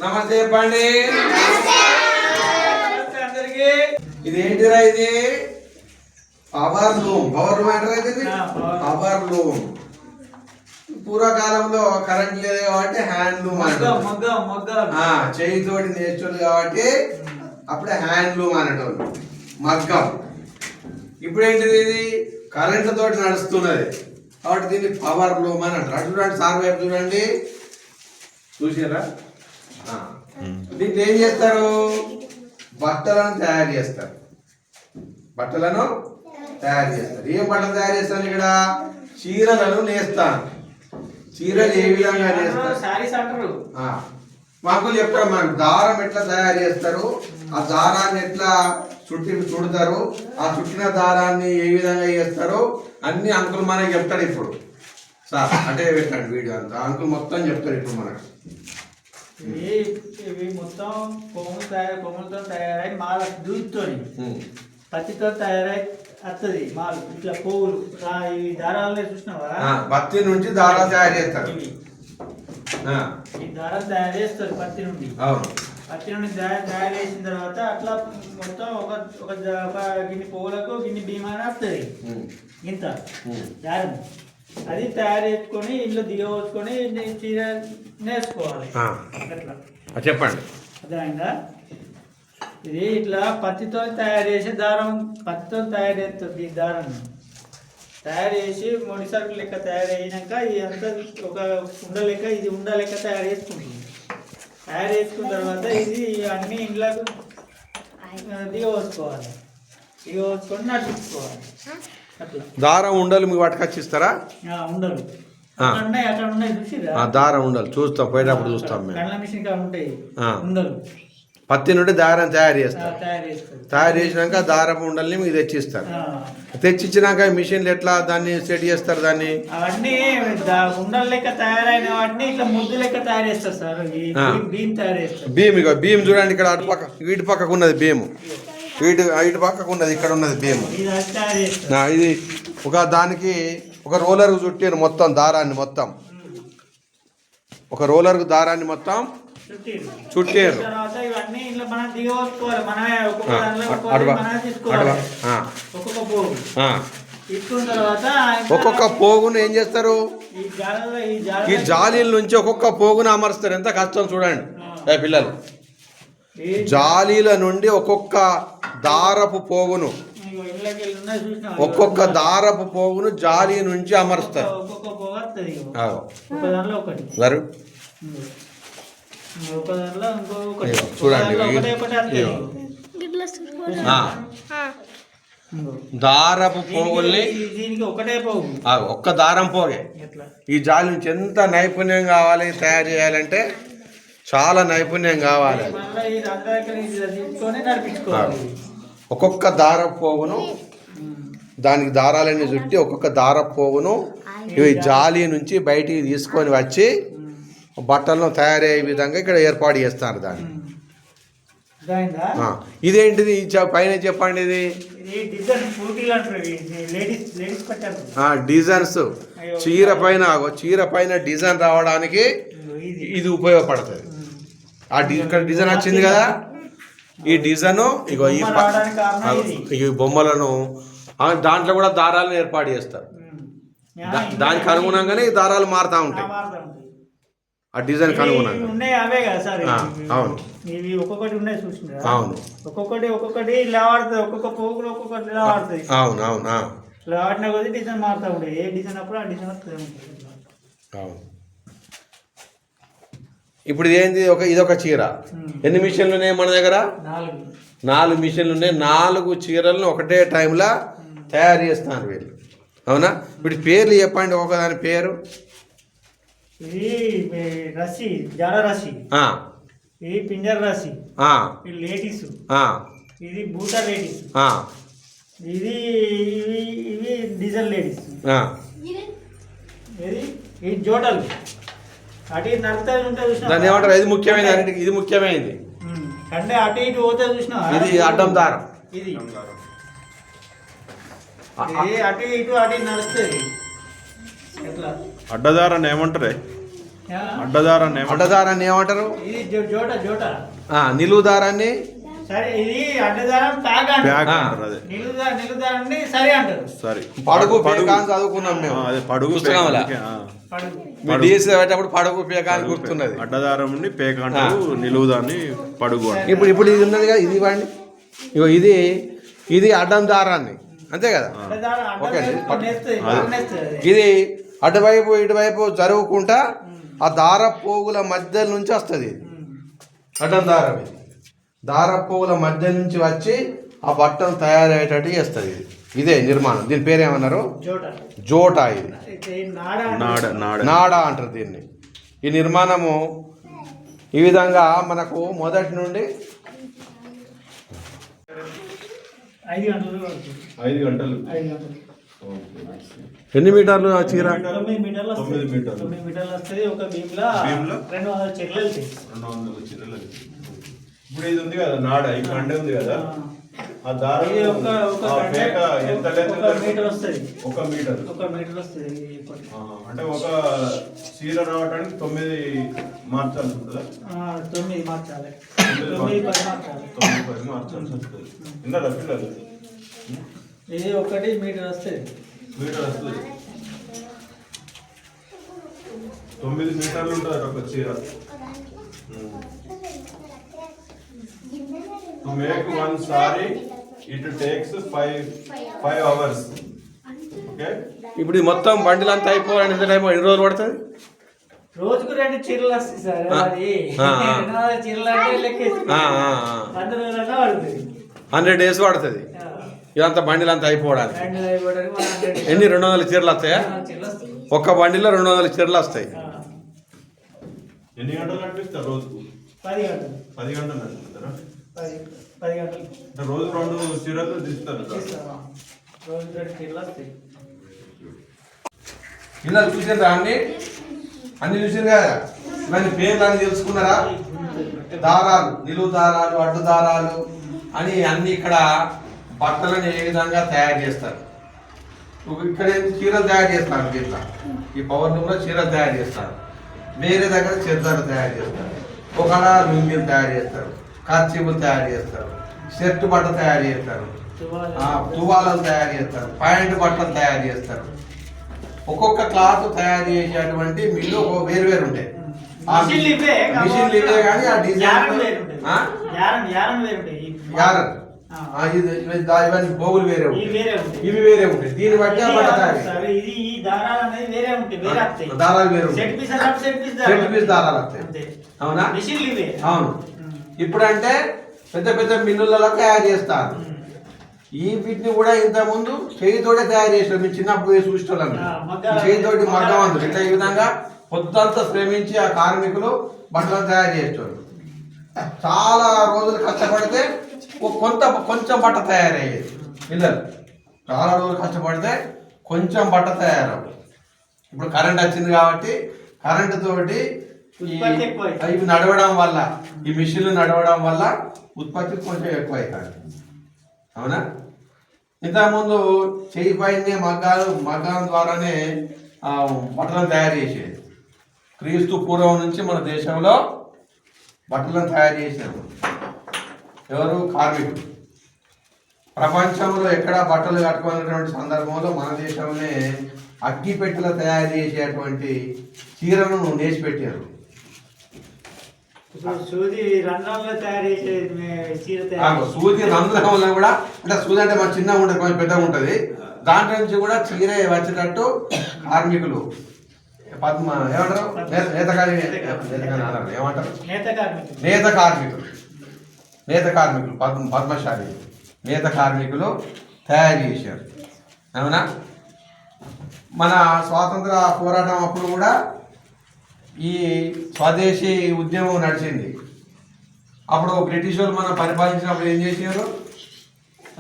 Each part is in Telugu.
నమస్తే చెప్పండి. అందరికి ఇది ఏంటిరా? ఇది పవర్ లూమ్. పవర్ లూమ్ అంటారా? ఇది పవర్ లూమ్. పూర్వకాలంలో కరెంట్ లేదు కాబట్టి హ్యాండ్ లూమ్ అంటారు. చేయితోటి నేర్చుకోవాలి కాబట్టి అప్పుడే హ్యాండ్ లూమ్ అనేటోళ్ళు, మగ్గం. ఇప్పుడు ఏంటిది? ఇది కరెంట్ తోటి నడుస్తున్నది కాబట్టి దీన్ని పవర్ లూమ్ అని అంటారు. అటు చూడండి, సార్ వైపు చూడండి, చూసారా? దీంట్లో ఏం చేస్తారు? బట్టలను తయారు చేస్తారు. బట్టలను తయారు చేస్తారు. ఏం బట్టలు తయారు చేస్తాను? ఇక్కడ చీరలను నేస్తాను. చీరలు ఏ విధంగా నేస్తారు? మాకు చెప్తారు. మనకు దారం ఎట్లా తయారు చేస్తారు, ఆ దారాన్ని ఎట్లా చుడతారు, ఆ చుట్టిన దారాన్ని ఏ విధంగా చేస్తారో అన్ని అంకుల్ మనకి చెప్తాడు. ఇప్పుడు సార్ అంటే పెట్టండి వీడియో అంతా, అంకుల్ మొత్తం చెప్తారు ఇప్పుడు మనకు. ఇవి మొత్తం కొమ్ములతో తయారై మాల దూదితోని పత్తితో తయారై వస్తుంది. మాలు ఇట్లా పువ్వులు ఈ దారాలనే చూసినావా? పత్తి నుంచి దారాలు తయారు చేస్తారు. ఈ దారాలు తయారు చేస్తారు పత్తి నుండి. పత్తి నుండి తయారు చేసిన తర్వాత అట్లా మొత్తం ఒక గిన్నె పువ్వులకు గిన్నె భీమాని వస్తుంది. ఇంత దారం అది తయారు చేసుకొని ఇంట్లో దిగవచ్చుకొని చీర నేర్చుకోవాలి. అట్లా చెప్పండి. అర్థమైందా? ఇది ఇట్లా పత్తితో తయారు చేసే దారం, పత్తితో తయారు చేస్తుంది. ఈ దారం తయారు చేసి ముడి సరుకు లెక్క తయారు అయినాక ఇదంతా ఒక ఉండ లెక్క, ఇది ఉండ లెక్క తయారు చేసుకుంటుంది. తయారు చేసుకున్న తర్వాత ఇది అన్ని ఇండ్లకు దిగవచ్చుకోవాలి. దిగవచ్చుకొని నడిపించుకోవాలి. అట్లా దారం ఉండలు మీకు పట్టుకొచ్చిస్తారా? ఉండలు అక్కడ ఉన్నాయి చూసిరా? దారం ఉండలు చూస్తాం, పోయేటప్పుడు చూస్తాం మేము. కళ్ళ మిషన్ కాడ ఉంటాయి ఉండలు. పత్తి నుండి దారం తయారు చేస్తారు. తయారు చేసినాక దారపు ఉండల్ని మీకు తెచ్చిస్తారు. తెచ్చిచ్చినాక మిషన్లు ఎట్లా దాన్ని సెట్ చేస్తారు? దాన్ని అవన్నీ ఉండలు లెక్క తయారైన వాటిని ఇట్లా ముద్దు లెక్క తయారు చేస్తారు సార్. భీమ్ తయారు చేస్తారు. భీమ్. ఇక భీమ్ చూడండి, ఇక్కడ అటు పక్క వీటి పక్కకు ఉన్నది భీము, ఇటు పక్కకు ఉన్నది, ఇక్కడ ఉన్నది భీము. ఇది ఒక దానికి ఒక రోలర్ చుట్టారు మొత్తం దారాన్ని, మొత్తం ఒక రోలర్ దారాన్ని మొత్తం చుట్టారు. ఒక్కొక్క పోగును ఏం చేస్తారు? ఈ జాలీల నుంచి ఒక్కొక్క పోగును అమరుస్తారు. ఎంత కష్టం చూడండి పిల్లలు. జాలీల నుండి ఒక్కొక్క దారపు పోగును, ఒక్కొక్క దారపు పోగును జాలీ నుంచి అమరుస్తారు. చూడండి, దారపు పోగుల్ని ఒక్క దారం పోగే ఈ జాలి నుంచి ఎంత నైపుణ్యం కావాలి తయారు చేయాలంటే చాలా నైపుణ్యం కావాలి. ఒక్కొక్క దారపు పోగును దానికి దారాలన్నీ చుట్టి ఒక్కొక్క దారపు పోగును ఇవి జాలి నుంచి బయటికి తీసుకొని వచ్చి బట్టలను తయారయ్యే విధంగా ఇక్కడ ఏర్పాటు చేస్తారు దాన్ని. ఇదేంటిది పైన చెప్పండి? ఇది డిజైన్స్. చీర పైన డిజైన్ రావడానికి ఇది ఉపయోగపడుతుంది. ఇక్కడ డిజైన్ వచ్చింది కదా, ఈ డిజైన్ ఇగో ఈ బొమ్మలను దాంట్లో కూడా దారాలను ఏర్పాటు చేస్తారు. దానికి అనుగుణంగానే ఈ దారాలు మారుతూ ఉంటాయి ఆ డిజైన్ అనుగుణంగా. అవే కదా సార్? అవును, ఇవి ఒక్కొక్కటి ఉన్నాయి చూసిందా? అవును, ఒక్కొక్కటి ఇలా ఆడుతుంది. ఒక్కొక్క పోగులు ఒక్కొక్కటి ఇలా ఆడుతుంది. అవును అవును. ఇలా ఆడిన కొద్ది డిజైన్ మారుతూ ఉంటాయి. ఏ డిజైన్ అప్పుడు ఆ డిజైన్ వస్తుంది. అవును. ఇప్పుడు ఏంది? ఇదొక చీర. ఎన్ని మిషన్లు ఉన్నాయి మన దగ్గర? 4 మిషన్లు ఉన్నాయి. 4 చీరలను ఒకటే టైంలో తయారు చేస్తున్నారు వీళ్ళు. అవునా? ఇప్పుడు పేర్లు చెప్పండి, ఒకదాని పేరు. ఇది రసి, జాడ రసి, ఇది పింజర్ రసి, ఇది లేడీస్, ఇది బూటా లేడీస్, ఇది ఇవి డీజల్ లేడీస్, ఇది జోటల్. అటు ఇటు నడుతా ఉంటా చూసినా? దాన్ని ఏమంటారు? ఇది ముఖ్యమైనది, అన్నిటికి ఇది ముఖ్యమైనది. అంటే అటు ఇటు పోతే చూసినా? ఇది అడ్డం దారం. ఇది అటు ఇటు నడుస్తుంది. ఎట్లా అడ్డదారాన్ని ఏమంటారే? అడ్డదారాన్ని ఏమంటారు? ఇది జోట జోట. నిలువు దారాన్ని సరే, ఇది అడ్డదారం ప్యాక్ అంటారు. నిలుదారాన్ని సరి అంటారు. పడుగు పేక అని చదువుకున్నాం మేము పుస్తకంలో. మీ డిఎస్సి పెట్టేటప్పుడు పడుగు పేక అని గుర్తున్నది. అడ్డదారం పేక అంటారు, నిలువుదాన్ని పడుగు. ఇప్పుడు ఇది ఉన్నది కదా, ఇది ఇవ్వండి. ఇగో ఇది అడ్డం దారాన్ని, అంతే కదా? ఓకే. ఇది అటువైపు ఇటువైపు జరుగుకుంటా ఆ దార పోగుల మధ్య నుంచి వస్తుంది. అడ్డం దారం ఇది దార పోగుల మధ్య నుంచి వచ్చి ఆ బట్టను తయారయ్యేటట్టు చేస్తుంది. ఇదే నిర్మాణం. దీని పేరు ఏమన్నారు? జోట. ఇది నాడా అంటారు దీన్ని. ఈ నిర్మాణము ఈ విధంగా మనకు మొదటి నుండి 5 గంటలు. ఎన్ని మీటర్లు ఆ చీర? 9 మీటర్లు వస్తుంది. ఒక బీమ్లో 200 చీరలు వెళ్తాయి. ఇప్పుడు ఇది ఉంది కదా నాడ, ఈ కండ ఉంది కదా, ఆ దారం పేక ఎంత మీటర్ వస్తుంది. 1 మీటర్. 1 మీటర్ వస్తుంది. అంటే ఒక చీర రావడానికి 9 మార్చాల్సి ఉంటుందా? 9 మార్చాలి. 9-10 మార్చాల్సి వస్తుంది. విన్నారా పిల్లలు? ఇది 1 మీటర్ వస్తుంది. 9 మీటర్లు ఉంటుంది ఒక చీర. To make one sari, it takes 5 hours. Okay? ఇప్పుడు మొత్తం బండిలు అంతా అయిపోవాలని ఎంత టైం, ఎన్ని రోజులు పడుతుంది? రోజుకు 2 చీరలు వస్తాయి సార్. అది 200 చీరలు అంటే లెక్కేసి 100 రోజులన్నా పడుతుంది. 100 days పడుతుంది ఇదంతా బండిలు అంతా అయిపోవడానికి. ఎన్ని 200 చీరలు వస్తాయా? ఒక్క బండిలో 200 చీరలు వస్తాయి. ఎన్ని గంటలు నడిపిస్తారు రోజుకు? 10 గంటలు. 10 గంటలు నడిపిస్తారా? 10 గంటలు. రోజు 2 చీరలు తీస్తారు. రోజు 2 చీరలు వస్తాయి. ఇలా చూసారా అన్ని చూసారు కదా? ఇవన్నీ పేర్లు అని తెలుసుకున్నారా? దారాలు, నిలువు దారాలు, అడ్డు దారాలు అని అన్ని ఇక్కడ బట్టలను ఏ విధంగా తయారు చేస్తారు. ఇక్కడ చీరలు తయారు చేస్తారు. ఇట్లా ఈ పౌర్ణంలో చీరలు తయారు చేస్తారు. వేరే దగ్గర చెద్దరు తయారు చేస్తారు. ఒకడ లుంగీలు తయారు చేస్తారు, కర్చీపులు తయారు చేస్తారు, షర్ట్ బట్ట తయారు చేస్తారు, తువాలను తయారు చేస్తారు, ప్యాంటు బట్టలు తయారు చేస్తారు. ఒక్కొక్క క్లాత్ తయారు చేసేటువంటి మిల్లు వేరు వేరు ఉంటాయి. మిషన్లు ఇవే కానీ ఆ డిజైన్ ఇవన్నీ బోగులు వేరే ఉంటాయి, ఇవి వేరే ఉంటాయి. దీన్ని బట్టి ఆ బట్ట తయారు దారాలు వేరే సెట్ పీస్ దారాలు వస్తాయి. అవునా? అవును. ఇప్పుడంటే పెద్ద పెద్ద మిల్లులలో తయారు చేస్తారు. ఈ వీటిని కూడా ఇంత ముందు చేయితోటే తయారు చేస్తారు. మీరు చిన్నప్పుడు చూసేవాళ్ళం. చేయితోటి మగ్గం అందుకు ఇట్లా ఈ విధంగా పొద్దంతా శ్రమించి ఆ కార్మికులు బట్టలను తయారు చేసేవాళ్ళు. చాలా రోజులు కష్టపడితే కొంచెం బట్ట తయారయ్యేది. పిల్లలు చాలా రోజులు కష్టపడితే కొంచెం బట్ట తయారవు. ఇప్పుడు కరెంట్ వచ్చింది కాబట్టి కరెంటు తోటి ఇవి నడవడం వల్ల, ఈ మిషన్లు నడవడం వల్ల ఉత్పత్తి కొంచెం ఎక్కువ అవుతుంది. అవునా? ఇంతకుముందు చేయి పైనే మగ్గాల ద్వారానే బట్టలను తయారు చేసేది. క్రీస్తు పూర్వం నుంచి మన దేశంలో బట్టలను తయారు చేశారు ఎవరు? కార్మికులు. ప్రపంచంలో ఎక్కడ బట్టలు కట్టుకున్నటువంటి సందర్భంలో మన దేశంలోనే అగ్గి పెట్టెలు తయారు చేసేటువంటి చీరను నేసి పెట్టారు. సూది రంధ్రంలో కూడా అంటే సూది అంటే మన చిన్నగా ఉంటుంది, కొంచెం పెద్దగా ఉంటుంది. దాంట్లో నుంచి కూడా చీర వచ్చేటట్టు కార్మికులు ఏమంటారు? ఏమంటారు? నేత కార్మికులు పద్మశాలి నేత కార్మికులు తయారు చేశారు. అవునా? మన స్వాతంత్ర పోరాటం అప్పుడు కూడా ఈ స్వదేశీ ఉద్యమం నడిచింది. అప్పుడు బ్రిటిష్ వాళ్ళు మనం పరిపాలించినప్పుడు ఏం చేశారు?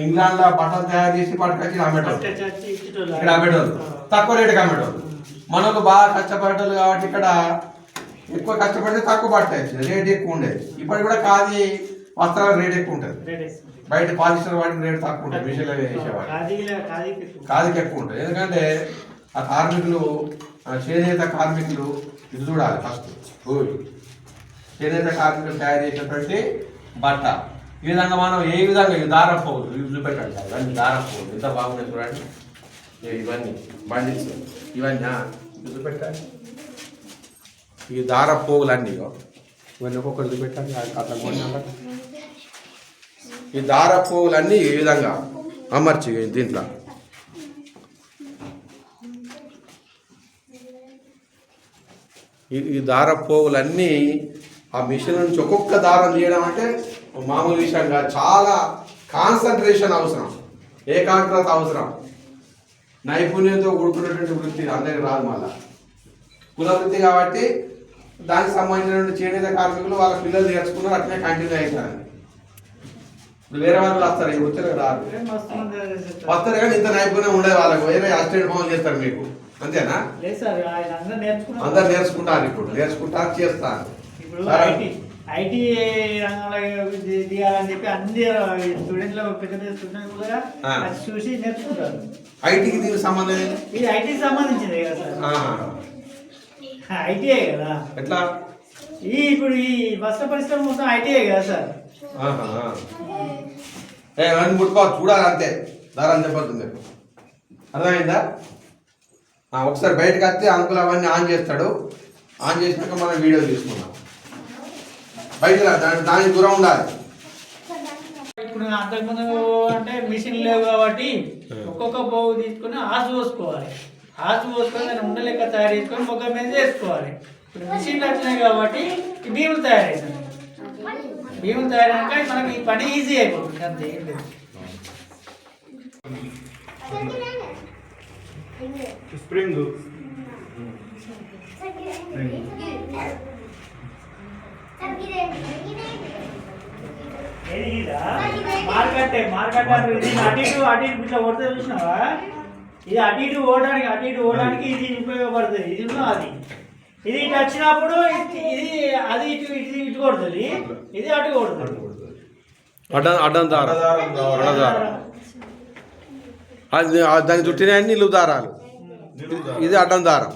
ఇంగ్లాండ్లో బట్టలు తయారు చేసి పట్టుకొచ్చి అమ్మేటోళ్ళు, ఇక్కడ అమ్మేటోళ్ళు, తక్కువ రేటుకి అమ్మేటోళ్ళు. మనకు బాగా కష్టపడేటోళ్ళు కాబట్టి ఇక్కడ ఎక్కువ కష్టపడితే తక్కువ పట్టాయి, రేట్ ఎక్కువ ఉండేది. ఇప్పటికి కూడా ఖాదీ వస్త్రాల రేట్ ఎక్కువ ఉంటుంది. బయట పాలిస్టర్ వాటికి రేట్ తక్కువ ఉంటుంది. మిషన్లో వేసేవాడు ఖాదీకి ఎక్కువ ఉంటుంది. ఎందుకంటే ఆ కార్మికులు, చేనేత కార్మికులు ఇది చూడాలి ఫస్ట్. చేనేత కార్మికులు తయారు చేసినటువంటి బట్ట. ఈ విధంగా మనం ఏ విధంగా ఈ దారం పోగులు ఇవి చూపెట్టాలి. ఇవన్నీ దారం పోగులు ఎంత బాగున్నాయి చూడండి. ఇవన్నీ బండిల్స్ ఇవన్నీ చూపెట్టాలి. ఈ దార పోగులు అన్నీ ఇవన్నీ ఒక్కొక్కటి చూపెట్టాలి. అట్లా కొన్ని ఈ దార పోగులన్నీ ఈ విధంగా అమర్చి దీంట్లో ఈ దార పోగులన్నీ ఆ మిషన్ నుంచి ఒక్కొక్క దారం తీయడం అంటే మామూలు విషయంగా చాలా కాన్సన్ట్రేషన్ అవసరం, ఏకాగ్రత అవసరం, నైపుణ్యంతో కూడుకున్నటువంటి వృత్తి అందరికి రాదు. మళ్ళా కుల వృత్తి కాబట్టి దానికి సంబంధించినటువంటి చేనేత కార్మికులు వాళ్ళ పిల్లలు నేర్చుకున్నారు, అట్లనే కంటిన్యూ అవుతారు. ఇప్పుడు వేరే వాళ్ళు వస్తారు, ఈ వృత్తిలో రాదు, వస్తారు కానీ ఇంత నైపుణ్యం ఉండదు వాళ్ళకి. వేరే అసిస్టెంట్ పనులు చేస్తారు మీకు, అంతేనా? అందరు నేర్చుకుంటారు, ఇప్పుడు నేర్చుకుంటారు, చేస్తారు. ఐటీ రంగంలో దిగాలని చెప్పి అన్ని స్టూడెంట్లు పెద్ద స్టూడెంట్ కూడా చూసి నేర్చుకుంటారు. ఐటీకి దీనికి సంబంధం ఏంటి? ఇది ఐటీకి సంబంధించింది కదా సార్, ఐటీఐ కదా. ఎట్లా? ఇప్పుడు ఈ వస్త్ర పరిశ్రమ మొత్తం ఐటీఐ కదా సార్. ముట్టుకోవచ్చు, చూడాలి అంతే, దారాన్ని చెప్పతుంది. అర్థమైందా? ఒకసారి బయటకు వస్తే అంకుల్ అవన్నీ ఆన్ చేస్తాడు. ఆన్ చేసినాక మనం వీడియో తీసుకున్నాం. బయట దానికి దూరం ఉండాలి. ఇప్పుడు అంతకుముందు అంటే మిషన్ లేవు కాబట్టి ఒక్కొక్క పోగు తీసుకుని ఆసు పోసుకోవాలి. ఆసు పోసుకొని దాన్ని ఉండలేక తయారు చేసుకొని మొగ్గ మీద చేసుకోవాలి. ఇప్పుడు మిషన్లు వచ్చినాయి కాబట్టి భీములు తయారైనాయి. భీములు తయారైనాక మనకి ఈ పని ఈజీ అయిపోతుంది, అంతే ఏం లేదు. స్ప్రింగ్ మార్కెట్ అటు ఇట్లా కొడితే చూసినావా, ఇది అటు ఇటు ఓడడానికి ఇది ఉపయోగపడుతుంది. ఇది అది ఇది ఇటు వచ్చినప్పుడు ఇది అది ఇటు ఇటు ఇటు కొడుతుంది, ఇది అటు కొడుతుంది. అడ్డం దారం, దానికి చుట్టిన నిలువు దారాలు, ఇది అడ్డం దారం.